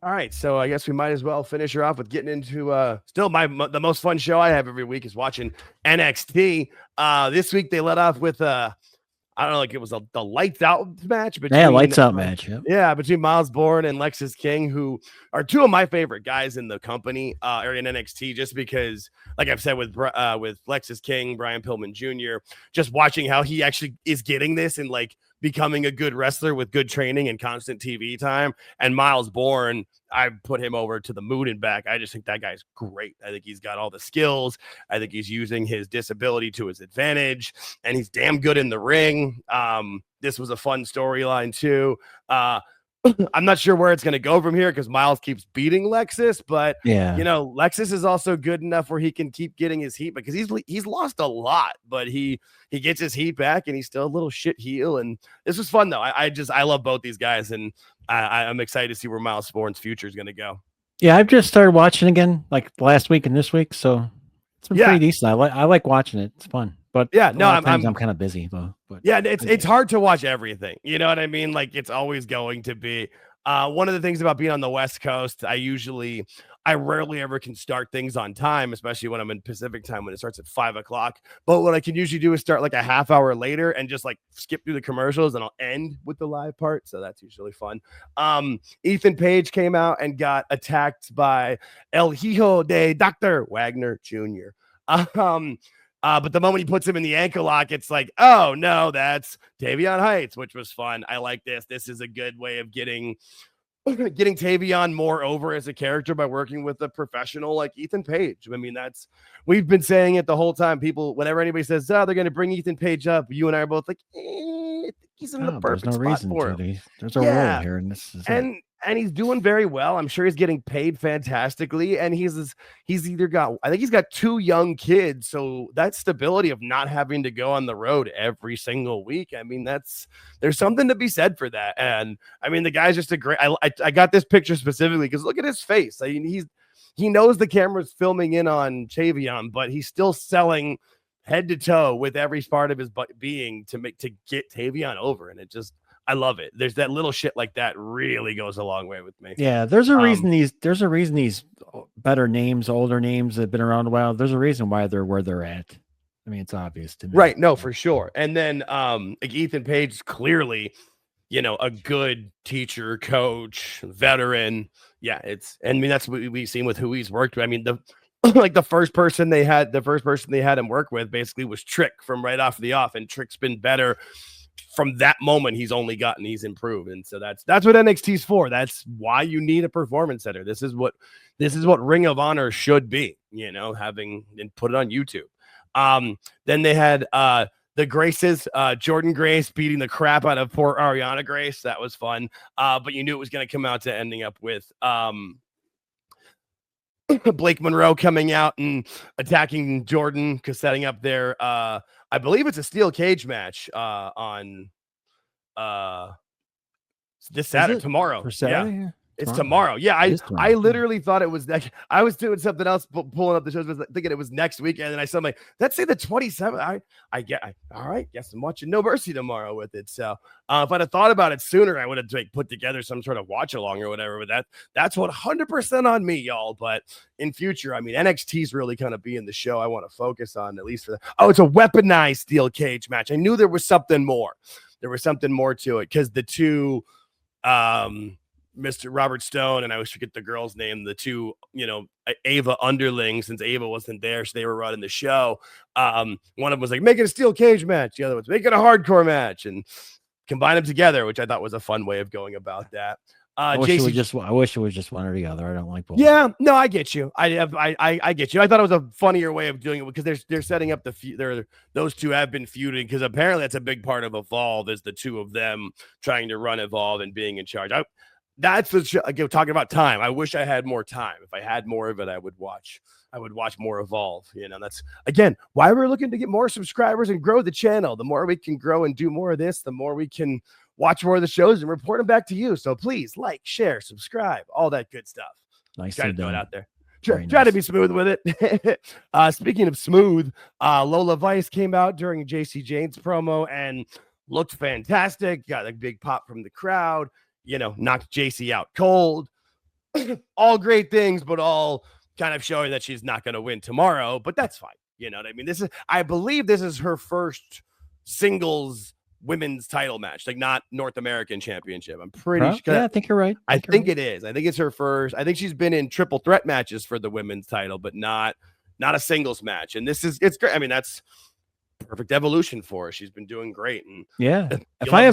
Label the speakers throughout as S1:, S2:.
S1: All right, so I guess we might as well finish her off with getting into still the most fun show I have every week is watching NXT. This week they let off with I don't know, like it was the lights out match between
S2: lights out match. Yep.
S1: Yeah, between Miles Bourne and Lexis King, who are two of my favorite guys in the company or in NXT, just because, like I've said with Lexis King, Brian Pillman Jr., just watching how he actually is getting this and like becoming a good wrestler with good training and constant TV time. And Miles Bourne, I put him over to the moon and back. I just think that guy's great. I think he's got all the skills. I think he's using his disability to his advantage, and he's damn good in the ring. This was a fun storyline too. I'm not sure where it's going to go from here because Miles keeps beating Lexis, but
S2: yeah,
S1: you know, Lexis is also good enough where he can keep getting his heat because he's lost a lot, but he gets his heat back and he's still a little shit heel. And this was fun though. I love both these guys, and I'm excited to see where Miles Bourne's future is going to go.
S2: Yeah, I've just started watching again, like last week and this week, so it's been pretty decent. I like watching it. It's fun. But
S1: yeah, no,
S2: I'm kind of busy though. But
S1: yeah, it's hard to watch everything. You know what I mean? Like it's always going to be one of the things about being on the West Coast. I rarely ever can start things on time, especially when I'm in Pacific time when it starts at 5 o'clock. But what I can usually do is start like a half hour later and just like skip through the commercials, and I'll end with the live part. So that's usually fun. Ethan Page came out and got attacked by El Hijo de Dr. Wagner Jr. But the moment he puts him in the ankle lock, it's like, oh no, that's Tavion Heights, which was fun. I like this. This is a good way of getting Tavion more over as a character by working with a professional like Ethan Page. I mean, we've been saying it the whole time. People, whenever anybody says, oh, they're going to bring Ethan Page up, you and I are both like, he's in the perfect spot for him.
S2: There's a role here, and this is
S1: and he's doing very well. I'm sure he's getting paid fantastically, and he's either got, I think he's got 2 young kids, so that stability of not having to go on the road every single week, I mean, there's something to be said for that. And I mean, the guy's just a great. I got this picture specifically because look at his face. I mean, he knows the camera's filming in on Tavion, but he's still selling head to toe with every part of his being to get Tavion over, and it just. I love it. There's that little shit like that really goes a long way with me.
S2: Yeah, there's a reason these better names, older names that have been around a while. There's a reason why they're where they're at. I mean, it's obvious to me.
S1: Right. No, for sure. And then like Ethan Page is clearly, you know, a good teacher, coach, veteran. Yeah, that's what we've seen with who he's worked with. I mean, the first person they had him work with basically was Trick from right off the off, and Trick's been better. From that moment, he's improved. And so that's what NXT's for. That's why you need a performance center. This is what Ring of Honor should be, you know, having and put it on YouTube. Then they had the Graces, Jordan Grace beating the crap out of poor Ariana Grace. That was fun. But you knew it was going to come out to ending up with Blake Monroe coming out and attacking Jordan, because setting up their I believe it's a steel cage match on this Saturday, tomorrow.
S2: Saturday?
S1: Yeah. It's tomorrow. Yeah, I literally thought it was next. I was doing something else, pulling up the shows, thinking it was next week, and then I saw like, let's say the 27th. All right. Guess I'm watching No Mercy tomorrow with it. So if I'd have thought about it sooner, I would have put together some sort of watch along or whatever. But that's 100% on me, y'all. But in future, I mean, NXT's really kind of being the show I want to focus on, at least for that. Oh, it's a weaponized steel cage match. I knew there was something more. There was something more to it because the two, Mr. Robert Stone, and I always forget the girl's name, the two, you know, Ava underlings, since Ava wasn't there, so they were running the show. One of them was like, make it a steel cage match. The other one's make it a hardcore match, and combine them together, which I thought was a fun way of going about that.
S2: I wish it was just one or the other. I don't like both.
S1: Yeah, no, I get you. I get you. I thought it was a funnier way of doing it because they're setting up those two have been feuding, because apparently that's a big part of Evolve, is the two of them trying to run Evolve and being in charge. That's the show. Again, talking about time. I wish I had more time. If I had more of it, I would watch more Evolve. You know, that's again why we're looking to get more subscribers and grow the channel. The more we can grow and do more of this, the more we can watch more of the shows and report them back to you. So please like, share, subscribe, all that good stuff.
S2: Nice.
S1: Try to throw it out there. Try to be smooth with it. Speaking of smooth, Lola Vice came out during JC Jane's promo and looked fantastic. Got a big pop from the crowd. You know, knocked JC out cold. all great things, but all kind of showing that she's not going to win tomorrow. But that's fine. You know what I mean? I believe this is her first singles women's title match, like not North American Championship. I'm pretty sure.
S2: Yeah, I think you're right.
S1: I think it is. I think it's her first. I think she's been in triple threat matches for the women's title, but not a singles match. And it's great. I mean, that's perfect evolution for her. She's been doing great. And
S2: yeah, if I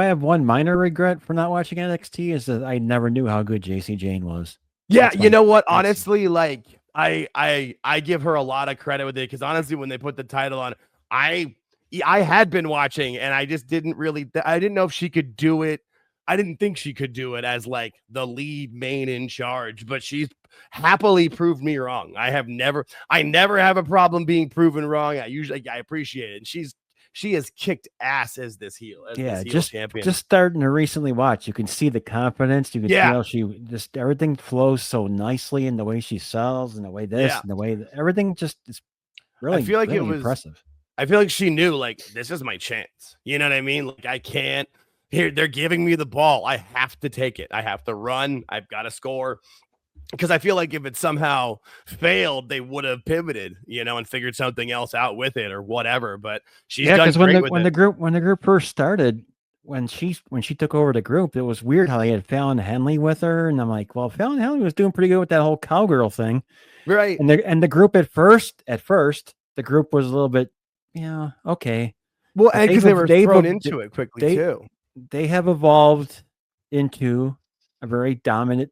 S2: have one minor regret for not watching NXT is that I never knew how good JC Jane was.
S1: Yeah, you know what? Honestly, like I give her a lot of credit with it, because honestly, when they put the title on, I had been watching and I just didn't know if she could do it. I didn't think she could do it as like the lead main in charge, but she's happily proved me wrong. I never have a problem being proven wrong. I appreciate it. And she has kicked ass as this heel. Champion.
S2: Just starting to recently watch. You can see the confidence. You can see how she just everything flows so nicely in the way she sells and the way and the way everything just is really.
S1: I feel like
S2: really
S1: it was
S2: impressive.
S1: I feel like she knew, like, this is my chance. You know what I mean? Like, I can't. Here, they're giving me the ball. I have to take it. I have to run. I've got to score. Because I feel like if it somehow failed, they would have pivoted, and figured something else out with it or whatever. But she's done great with it.
S2: When the group first started, when she took over the group, it was weird how they had Fallon Henley with her, and I'm like, well, Fallon Henley was doing pretty good with that whole cowgirl thing,
S1: right?
S2: And the group at first, the group was a little bit, okay.
S1: Well, and because they were thrown into it quickly too.
S2: They have evolved into a very dominant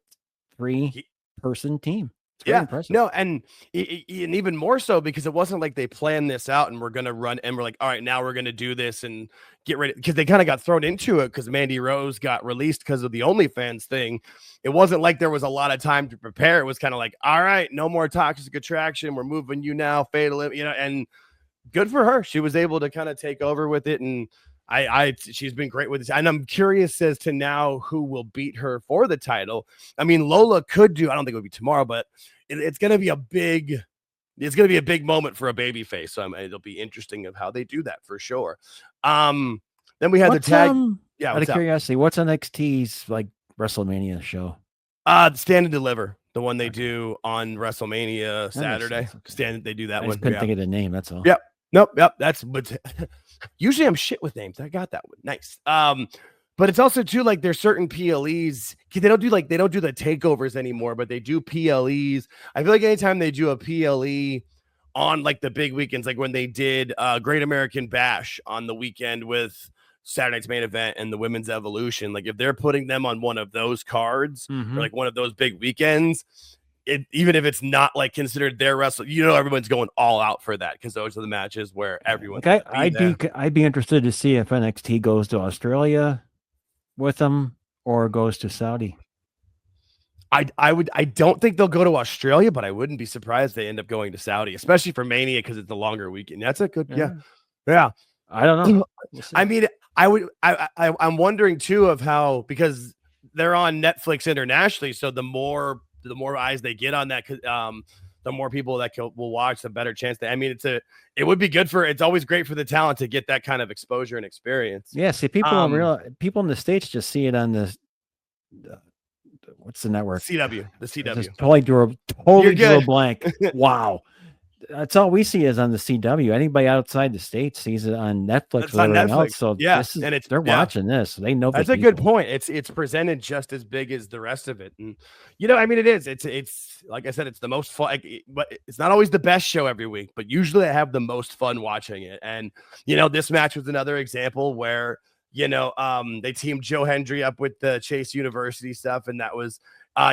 S2: 3-person team. It's really impressive.
S1: No, and even more so because it wasn't like they planned this out and we're going to run and we're like, all right, now we're going to do this and get ready, because they kind of got thrown into it because Mandy Rose got released because of the OnlyFans thing. It wasn't like there was a lot of time to prepare. It was kind of like, all right, no more toxic attraction. We're moving you now, fatal, and good for her. She was able to kind of take over with it, and she's been great with this. And I'm curious as to now who will beat her for the title. I mean, Lola could do, I don't think it would be tomorrow, but it's going to be a big moment for a babyface. So it'll be interesting of how they do that for sure. Then we had the tag.
S2: Out of curiosity, what's NXT's like WrestleMania show?
S1: Stand and Deliver. The one they do on WrestleMania Saturday. They do that one.
S2: I couldn't think of the name. That's all.
S1: Yep. Nope. That's but usually I'm shit with names. I got that one. Nice. But it's also too like there's certain PLEs. They don't do the takeovers anymore, but they do PLEs. I feel like anytime they do a PLE on like the big weekends, like when they did Great American Bash on the weekend with Saturday Night's Main Event and the Women's Evolution, like if they're putting them on one of those cards or like one of those big weekends, even if it's not like considered their wrestling, everyone's going all out for that because those are the matches where everyone.
S2: I'd be interested to see if NXT goes to Australia with them or goes to Saudi.
S1: I don't think they'll go to Australia, but I wouldn't be surprised they end up going to Saudi, especially for Mania because it's a longer weekend. That's a good yeah.
S2: I don't know.
S1: I mean, I'm wondering too of how, because they're on Netflix internationally, so the more eyes they get on that, the more people that will watch, the better chance it would be good it's always great for the talent to get that kind of exposure and experience.
S2: Yeah. See, people in the States just see it on the what's the network?
S1: CW. The CW.
S2: Totally drew a blank. Wow. That's all we see is on the CW. Anybody outside the States sees it on Netflix or anything else. So they're watching this. So they know
S1: that's a good point. It's presented just as big as the rest of it. And it is. It's like I said, it's the most fun, but it's not always the best show every week, but usually I have the most fun watching it. And this match was another example where they teamed Joe Hendry up with the Chase University stuff, and that was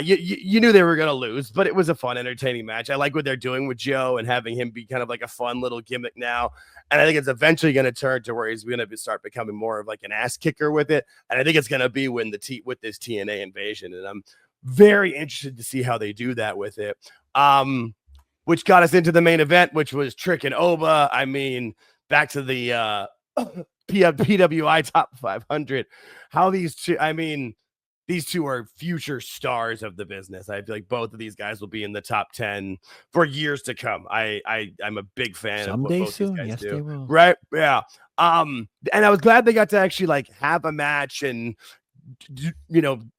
S1: you knew they were going to lose, but it was a fun, entertaining match. I like what they're doing with Joe and having him be kind of like a fun little gimmick now. And I think it's eventually going to turn to where he's going to start becoming more of like an ass kicker with it. And I think it's going to be with this TNA invasion. And I'm very interested to see how they do that with it. Which got us into the main event, which was Trick and Oba. I mean, back to the PWI top 500. How these two are future stars of the business. I feel like both of these guys will be in the top 10 for years to come. I'm a big fan of what both these guys do. They will. Right? Yeah. And I was glad they got to actually like have a match and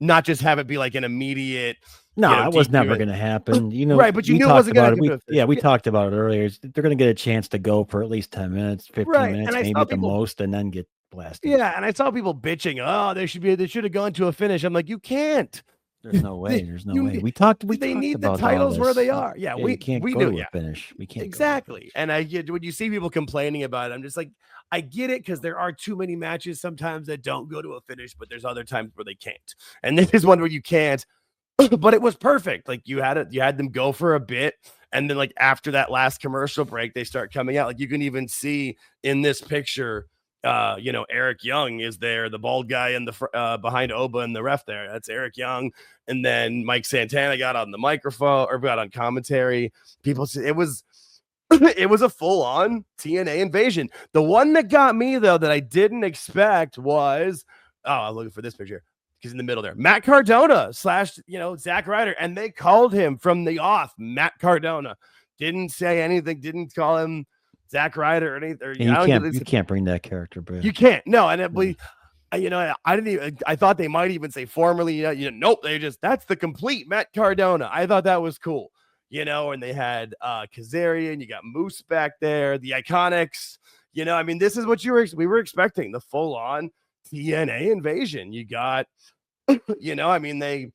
S1: not just have it be like an immediate
S2: No, it was never going to happen.
S1: Right, but you knew it wasn't going to happen.
S2: We talked about it earlier. They're going to get a chance to go for at least 10 minutes, 15 minutes, maybe at the most, and then get blasted.
S1: Yeah, and I saw people bitching, oh, they should have gone to a finish. I'm like, you can't.
S2: There's no way. There's no way. We talked.
S1: They need the titles where they are. Yeah, we
S2: can't
S1: go
S2: to a finish. We can't
S1: exactly. And I get when you see people complaining about it, I'm just like, I get it because there are too many matches sometimes that don't go to a finish, but there's other times where they can't. And this is one where you can't. But it was perfect. Like you had them go for a bit, and then like after that last commercial break, they start coming out. Like you can even see in this picture. Eric Young is there, the bald guy in the behind Oba and the ref there. That's Eric Young. And then Mike Santana got on the microphone or got on commentary. People said it was a full-on TNA invasion. The one that got me though that I didn't expect was I'm looking for this picture. He's in the middle there. Matt Cardona / Zack Ryder, and they called him from the off. Matt Cardona didn't say anything, didn't call him Zack Ryder or anything.
S2: You can't bring that character, bro.
S1: You can't. No, and I didn't even. I thought they might even say formerly. Nope. That's the complete Matt Cardona. I thought that was cool. And they had Kazarian. You got Moose back there. The Iconics. This is what we were expecting. The full on TNA invasion. You got. They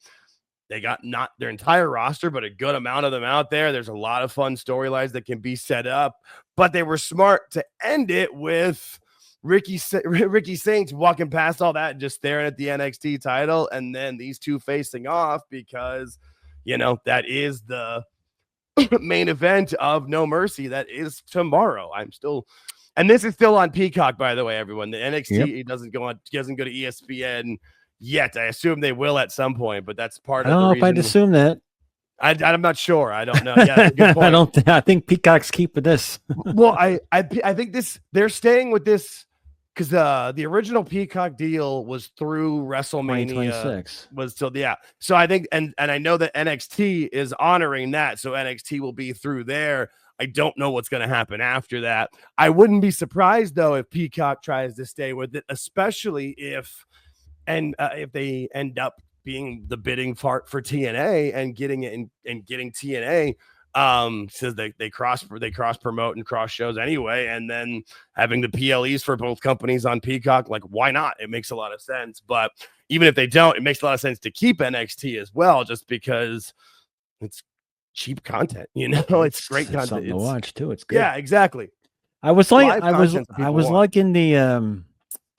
S1: got not their entire roster, but a good amount of them out there. There's a lot of fun storylines that can be set up, but they were smart to end it with Ricky Saints walking past all that and just staring at the NXT title, and then these two facing off because, that is the main event of No Mercy. That is tomorrow. And this is still on Peacock, by the way, everyone. The NXT doesn't go to ESPN. Yet I assume they will at some point, but that's part of the reason.
S2: I don't know if I'd assume that.
S1: I'm not sure. I don't know. Yeah, good point.
S2: I think Peacock's keeping this.
S1: Well, I think they're staying with this because the original Peacock deal was through WrestleMania
S2: 2026.
S1: Was till So I think and I know that NXT is honoring that, so NXT will be through there. I don't know what's going to happen after that. I wouldn't be surprised though if Peacock tries to stay with it, especially if they end up being the bidding part for TNA and getting it and getting TNA, says they cross promote and cross shows anyway, and then having the PLEs for both companies on Peacock, like why not? It makes a lot of sense. But even if they don't, it makes a lot of sense to keep NXT as well, just because it's cheap content. It's great content.
S2: Something to watch too. It's good.
S1: Yeah, exactly.
S2: I was liking the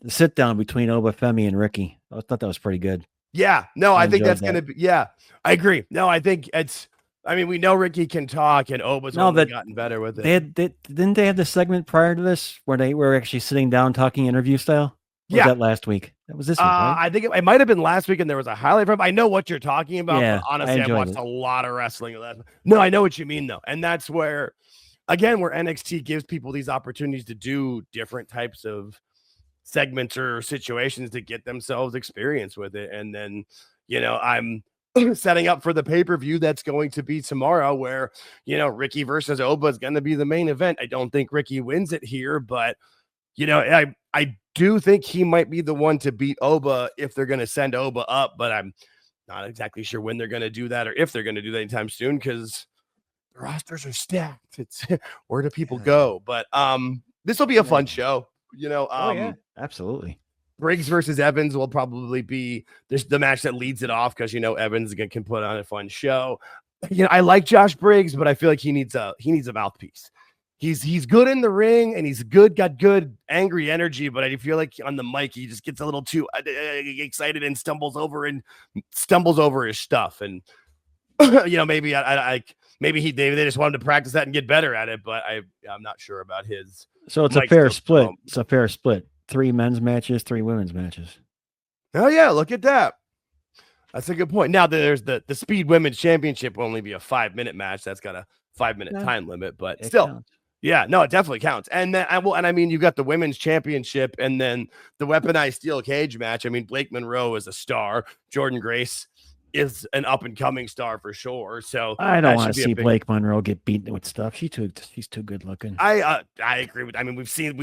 S2: sit down between Obafemi and Ricky. I thought that was pretty good.
S1: Yeah, no, I think that's going to be, I agree. No, I think we know Ricky can talk and Oba's gotten better with it.
S2: Didn't they have the segment prior to this where they were actually sitting down talking interview style? Or was that last week? That was this week, right?
S1: I think it might have been last week and there was a highlight from. I know what you're talking about,
S2: but
S1: honestly, I watched a lot of wrestling. No, I know what you mean though. And that's where NXT gives people these opportunities to do different types of segments or situations to get themselves experience with it. And then, I'm setting up for the pay-per-view that's going to be tomorrow where, Ricky versus Oba is going to be the main event. I don't think Ricky wins it here, but, I do think he might be the one to beat Oba if they're going to send Oba up, but I'm not exactly sure when they're going to do that or if they're going to do that anytime soon because the rosters are stacked. It's where do people go? But this will be a fun show.
S2: Absolutely.
S1: Briggs versus Evans will probably be the match that leads it off because Evans can put on a fun show. I like Josh Briggs, but I feel like he needs a mouthpiece. He's good in the ring and he's got good angry energy, but I feel like on the mic he just gets a little too excited and stumbles over his stuff. And maybe maybe they just wanted to practice that and get better at it, but I'm not sure about his.
S2: So it's a fair split. It's a fair split. 3 men's matches, 3 women's matches.
S1: Oh yeah, look at that. That's a good point. Now there's the Speed Women's Championship will only be a 5-minute match. That's got a 5-minute time limit, but still. Counts. Yeah, no, it definitely counts. And then you got the Women's Championship and then the Weaponized Steel Cage match. Blake Monroe is a star. Jordan Grace is an up and coming star for sure. So
S2: I don't want to see Blake Monroe get beaten with stuff. She's too good looking.
S1: I agree with. We've seen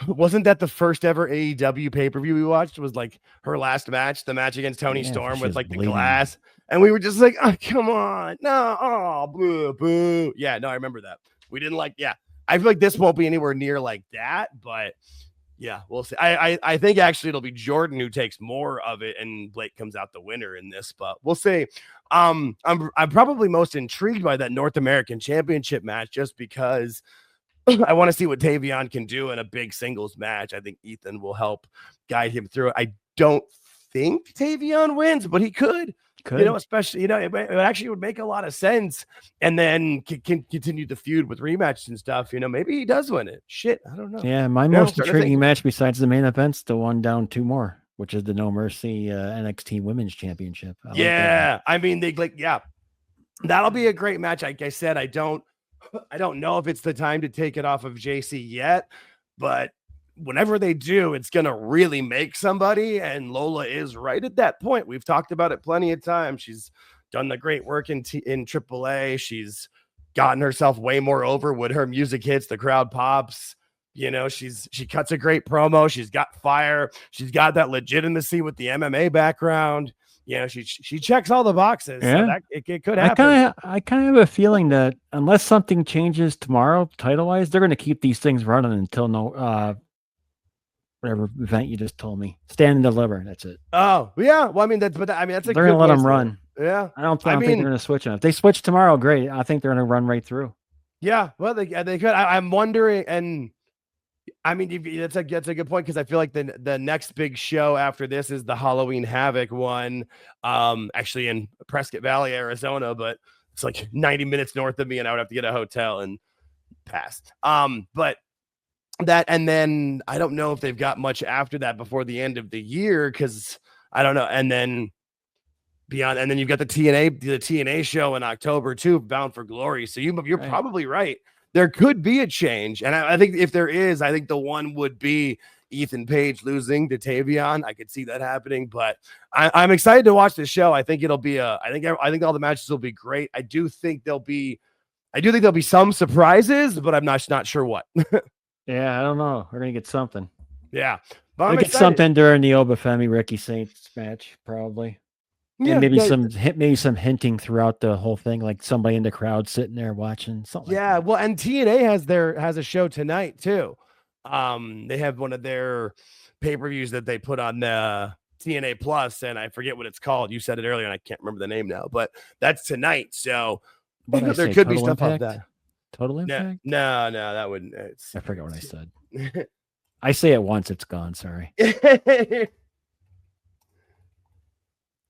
S1: Wasn't that the first ever AEW pay-per-view we watched? Was like her last match, the match against Toni Storm with like the glass. And we were just like, oh, come on. No, oh, boo, boo. Yeah, no, I remember that. We didn't like, yeah. I feel like this won't be anywhere near like that, but yeah, we'll see. I think actually it'll be Jordan who takes more of it and Blake comes out the winner in this, but we'll see. I'm probably most intrigued by that North American Championship match just because I want to see what Tavion can do in a big singles match. I think Ethan will help guide him through it. I don't think Tavion wins, but he could. You know, especially, it actually would make a lot of sense. And then can continue the feud with rematches and stuff. Maybe he does win it. Shit, I don't know.
S2: Yeah, my most intriguing match besides the main event's the one down 2 more, which is the No Mercy NXT Women's Championship.
S1: I mean, that'll be a great match. Like I said, I don't know if it's the time to take it off of JC yet, but whenever they do, it's going to really make somebody. And Lola is right at that point. We've talked about it plenty of times. She's done the great work in AAA. She's gotten herself way more over when her music hits, the crowd pops. She cuts a great promo. She's got fire. She's got that legitimacy with the MMA background. She checks all the boxes.
S2: Yeah.
S1: So that it could happen.
S2: I kind of have a feeling that unless something changes tomorrow, title-wise, they're going to keep these things running until whatever event you just told me. Stand and deliver. That's it.
S1: Oh, yeah. Well, I mean, that's a
S2: they're going to let them run.
S1: Yeah.
S2: I don't think they're going to switch them. If they switch tomorrow, great. I think they're going to run right through.
S1: Yeah. Well, they could. I'm wondering, and I mean, that's a good point because I feel like the next big show after this is the Halloween Havoc one, actually in Prescott Valley, Arizona, but it's like 90 minutes north of me, and I would have to get a hotel and pass. But that, and then I don't know if they've got much after that before the end of the year because I don't know, and then beyond, and then you've got the TNA show in October too, Bound for Glory. So you're right. Probably right. There could be a change. And I think if there is, I think the one would be Ethan Page losing to Tavion. I could see that happening, but I'm excited to watch this show. I think it'll be I think all the matches will be great. I do think there'll be some surprises, but I'm not sure what.
S2: Yeah, I don't know. We're going to get something.
S1: Yeah.
S2: We'll get something during the Obafemi Ricky Saints match, probably. Yeah, and maybe some hinting throughout the whole thing, like somebody in the crowd sitting there watching something.
S1: Yeah, well, and TNA has a show tonight too. They have one of their pay-per-views that they put on the TNA Plus, and I forget what it's called. You said it earlier, and I can't remember the name now, but that's tonight. So there could be stuff like that.
S2: Total Impact?
S1: No, that wouldn't.
S2: I forget what I said. I say it once, it's gone. Sorry.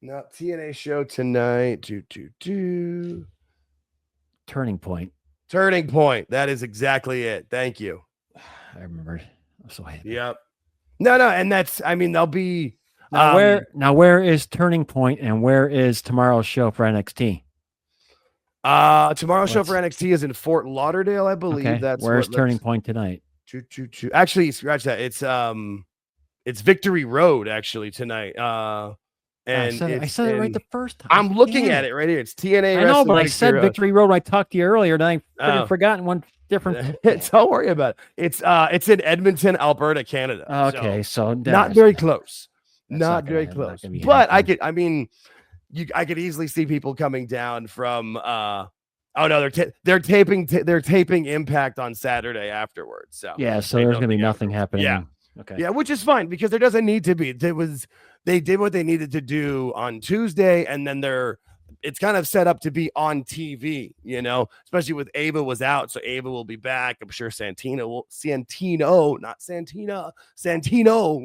S1: No, TNA show tonight.
S2: Turning Point.
S1: That is exactly it. Thank you.
S2: I remembered. I'm so happy.
S1: Yep. No, and that's. I mean, they'll be.
S2: Where is Turning Point and where is tomorrow's show for NXT?
S1: Tomorrow's show for NXT is in Fort Lauderdale, I believe.
S2: Okay. Where's Turning Point tonight?
S1: Actually, scratch that. It's Victory Road actually tonight. And
S2: I said it right the first time.
S1: I'm looking at it right here. It's TNA.
S2: I know, but I said Victory Road. I talked to you earlier, and I forgotten one different.
S1: Don't worry about it. It's in Edmonton, Alberta, Canada.
S2: Okay, so
S1: not very close. Not very close. But I could easily see people coming down from. Oh no, they're taping Impact on Saturday afterwards. So
S2: yeah, so there's gonna be nothing happening.
S1: Yeah.
S2: Okay.
S1: Yeah, which is fine because there doesn't need to be. They did what they needed to do on Tuesday, and then it's kind of set up to be on TV, especially with Ava was out. So Ava will be back. I'm sure Santino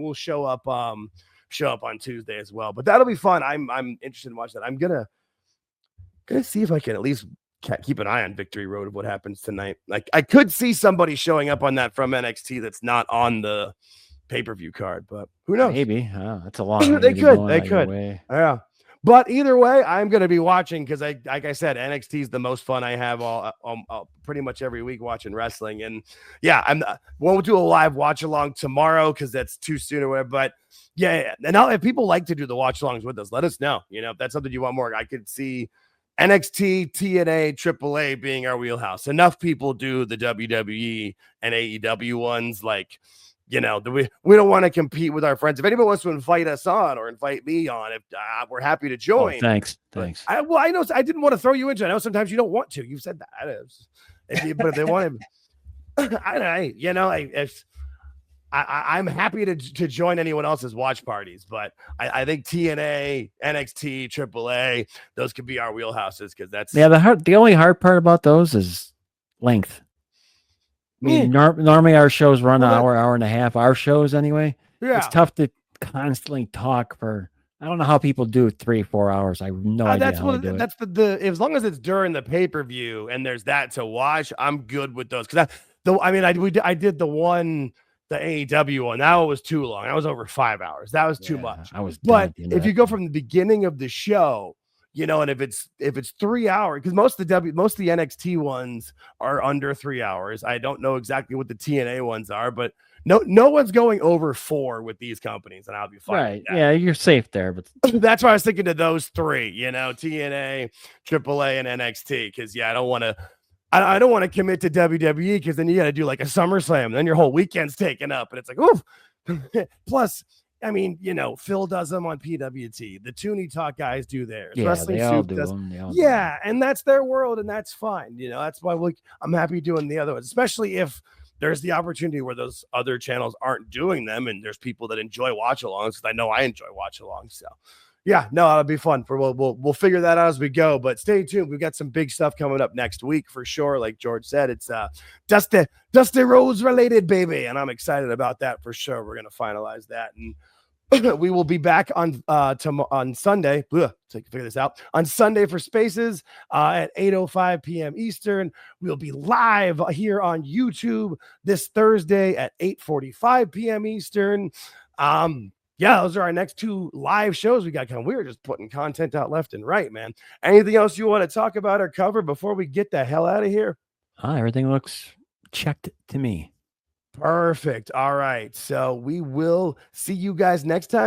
S1: will show up on Tuesday as well. But that'll be fun. I'm interested in watching that. I'm gonna see if I can at least keep an eye on Victory Road of what happens tonight. Like I could see somebody showing up on that from NXT that's not on the pay-per-view card, but who knows?
S2: Maybe. That's a long.
S1: They could. Yeah. But either way, I'm going to be watching because, like I said, NXT is the most fun I have all pretty much every week watching wrestling. And yeah, won't do a live watch along tomorrow because that's too soon or whatever. But yeah. And now if people like to do the watch alongs with us, let us know. If that's something you want more, I could see NXT, TNA, AAA being our wheelhouse. Enough people do the WWE and AEW ones. Like you know, we don't want to compete with our friends. If anybody wants to invite us on or invite me on, if we're happy to join.
S2: Oh, thanks.
S1: I know I didn't want to throw you into it. I know sometimes you don't want to. You've said that. But if they want to, I'm happy to join anyone else's watch parties, but I think TNA, NXT, AAA, those could be our wheelhouses because that's
S2: the only hard part about those is length. I mean, normally our shows run an hour and a half. Our shows anyway. Yeah, it's tough to constantly talk for. I don't know how people do 3-4 hours. I have no idea how they do it.
S1: That's the as long as it's during the pay-per-view and there's that to watch, I'm good with those. Because I did the one. The AEW one, that was too long. That was over 5 hours. That was too much. But if you go from the beginning of the show, you know, and if it's 3 hours, because most of the NXT ones are under 3 hours. I don't know exactly what the TNA ones are, but no one's going over 4 with these companies, and I'll be fine.
S2: Right? Yeah, you're safe there. But
S1: that's why I was thinking to those 3. You know, TNA, AAA, and NXT. Because I don't want to. I don't want to commit to WWE because then you got to do like a SummerSlam. Then your whole weekend's taken up. And it's like, oof. Plus, I mean, you know, Phil does them on PWT. The Toonie Talk guys do theirs.
S2: Yeah, Wrestling Soup does them.
S1: And that's their world, and that's fine. You know, that's why I'm happy doing the other ones, especially if there's the opportunity where those other channels aren't doing them and there's people that enjoy watch-alongs because I know I enjoy watch-alongs. So. Yeah, no, it'll be fun. We'll figure that out as we go. But stay tuned. We've got some big stuff coming up next week for sure. Like George said, it's Dusty Rhodes related, baby, and I'm excited about that for sure. We're gonna finalize that, and we will be back on Sunday. So you can figure this out on Sunday for Spaces at 8:05 p.m. Eastern. We'll be live here on YouTube this Thursday at 8:45 p.m. Eastern. Yeah, those are our next 2 live shows we got coming. We're just putting content out left and right, man. Anything else you want to talk about or cover before we get the hell out of here?
S2: Everything looks checked to me.
S1: Perfect. All right. So we will see you guys next time.